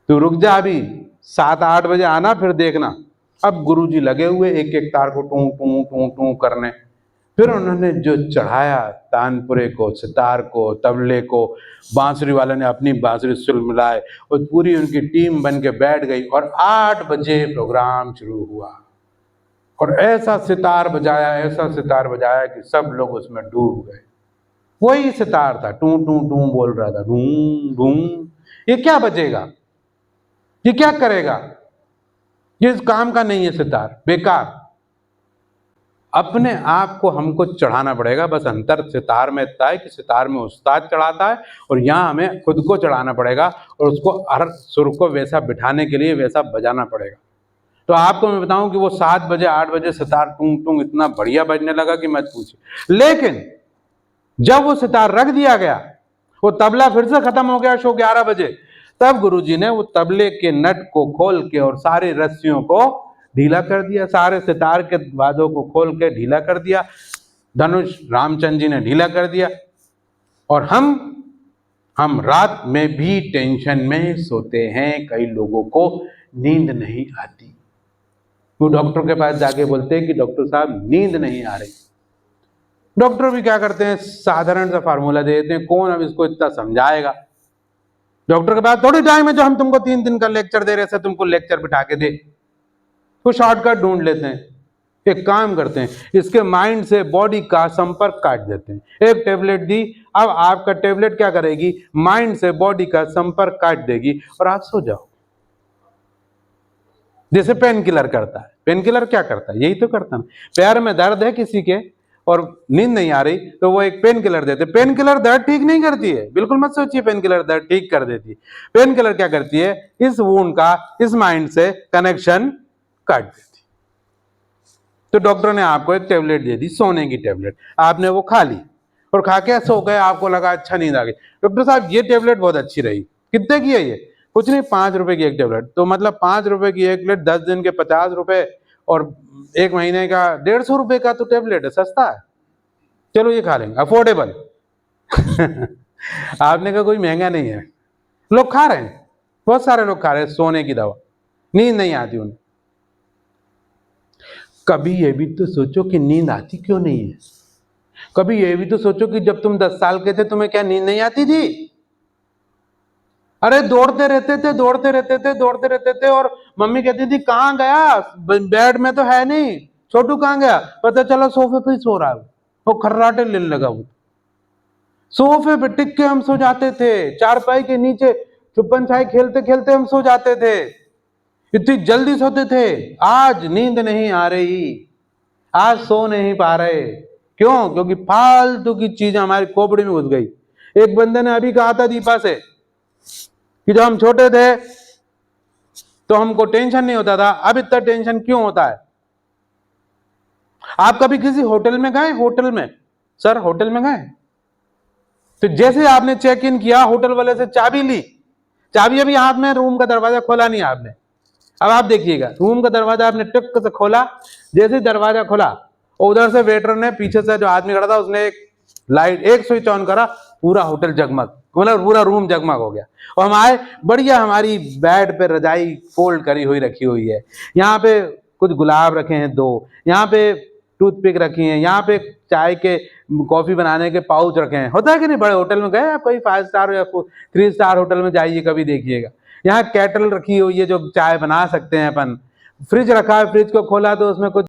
तो रुक जा, अभी 7-8 बजे आना, फिर देखना। अब गुरुजी लगे हुए एक एक तार को टू टू टू टू करने। फिर उन्होंने जो चढ़ाया तानपुरे को, सितार को, तबले को, बांसुरी वाले ने अपनी बांसुरी सुर मिलाए, और पूरी उनकी टीम बन के बैठ गई, और 8 बजे प्रोग्राम शुरू हुआ। और ऐसा सितार बजाया कि सब लोग उसमें डूब गए। वही सितार था, टू टू टू बोल रहा था, ढूं ढूं। ये क्या बजेगा? ये क्या करेगा? ये इस काम का नहीं है सितार, बेकार। अपने आप को हमको चढ़ाना पड़ेगा। बस अंतर सितार में इतना है कि सितार में उस्ताद चढ़ाता है, और यहाँ हमें खुद को चढ़ाना पड़ेगा, और उसको हर सुर को वैसा बिठाने के लिए वैसा बजाना पड़ेगा। तो आपको मैं बताऊं कि वो 7 बजे 8 बजे सितार टूंग टूंग इतना बढ़िया बजने लगा कि मत पूछिए। लेकिन जब वो सितार रख दिया गया, वो तबला फिर से खत्म हो गया शो 11 बजे, तब गुरुजी ने वो तबले के नट को खोल के और सारी रस्सियों को ढीला कर दिया, सारे सितार के वाद्यों को खोल के ढीला कर दिया, धनुष रामचंद्र जी ने ढीला कर दिया। और हम रात में भी टेंशन में सोते हैं, कई लोगों को नींद नहीं आती, वो डॉक्टर के पास जाके बोलते हैं कि डॉक्टर साहब नींद नहीं आ रही। डॉक्टर भी क्या करते हैं, साधारण सा फार्मूला दे देते हैं, कौन अब इसको इतना समझाएगा। डॉक्टर के पास थोड़ी टाइम है जो हम तुमको 3 दिन का लेक्चर दे रहे थे तुमको लेक्चर बिठा के दे, तो शॉर्टकट ढूंढ लेते हैं। एक काम करते हैं, इसके माइंड से बॉडी का संपर्क काट देते हैं। एक टेबलेट दी, अब आपका टेबलेट क्या करेगी, माइंड से बॉडी का संपर्क काट देगी और आप सो जाओ। जैसे पेन किलर करता है, पेन किलर क्या करता है, यही तो करता है। पैर में दर्द है किसी के और नींद नहीं आ रही, तो वो एक पेन किलर देते। पेन किलर दर्द ठीक नहीं करती है, बिल्कुल मत सोचिए पेन किलर दर्द ठीक कर देती है। पेन किलर क्या करती है, इस वूंड का इस माइंड से कनेक्शन काट देती। तो डॉक्टर ने आपको एक टेबलेट दे दी, सोने की टेबलेट, आपने वो खा ली और खा के सो गए, आपको लगा अच्छा नींद आ गई। डॉक्टर साहब ये टेबलेट बहुत अच्छी रही, कितने की है ये, कुछ नहीं 5 रुपए की एक टेबलेट। तो मतलब 5 रुपए की एक टेबलेट, 10 दिन के 50 रुपए और 1 महीने का 150 रुपए का तो टेबलेट है, सस्ता है, चलो ये खा लेंगे, अफोर्डेबल। आपने कहा कोई महंगा नहीं है, लोग खा रहे हैं, बहुत सारे लोग खा रहे हैं सोने की दवा, नींद नहीं आती उन्हें। कभी ये भी तो सोचो कि नींद आती क्यों नहीं है। कभी ये भी तो सोचो कि जब तुम 10 साल के थे तुम्हें क्या नींद नहीं आती थी। अरे दौड़ते रहते थे, दौड़ते रहते थे, दौड़ते रहते थे, और मम्मी कहती थी कहां गया, बेड में तो है नहीं, छोटू कहां गया, पता चला सोफे पे ही सो रहा है, वो खर्राटे लेने लगा। वो सोफे पे टिक के हम सो जाते थे, चारपाई के नीचे छुपन छाई खेलते खेलते हम सो जाते थे, इतनी जल्दी सोते थे। आज नींद नहीं आ रही, आज सो नहीं पा रहे, क्यों, क्योंकि फालतू की चीजें हमारी खोपड़ी में घुस गई। एक बंदे ने अभी कहा था दीपा से कि जब हम छोटे थे तो हमको टेंशन नहीं होता था, अब इतना टेंशन क्यों होता है। आप कभी किसी होटल में गए, होटल में, सर होटल में गए, तो जैसे आपने चेक इन किया, होटल वाले से चाबी ली, चाबी अभी हाथ में, रूम का दरवाजा खोला नहीं आपने। अब आप देखिएगा, रूम का दरवाजा आपने टक से खोला, जैसे दरवाजा खोला उधर से वेटर ने, पीछे से जो आदमी खड़ा था उसने एक लाइट, एक स्विच ऑन करा, पूरा होटल जगमग, मतलब पूरा रूम जगमग हो गया। और हम आए, बढ़िया हमारी बेड पे रजाई फोल्ड करी हुई रखी हुई है, यहाँ पे कुछ गुलाब रखे हैं 2, यहाँ पे टूथपिक रखी है, यहाँ पे चाय के कॉफी बनाने के पाउच रखे हैं। होता है कि नहीं, बड़े होटल में गए आप, कोई 5 स्टार या 3 स्टार होटल में जाइए, कभी देखिएगा, यहाँ केटल रखी हुई है जो चाय बना सकते हैं अपन, फ्रिज रखा है, फ्रिज को खोला तो उसमें कुछ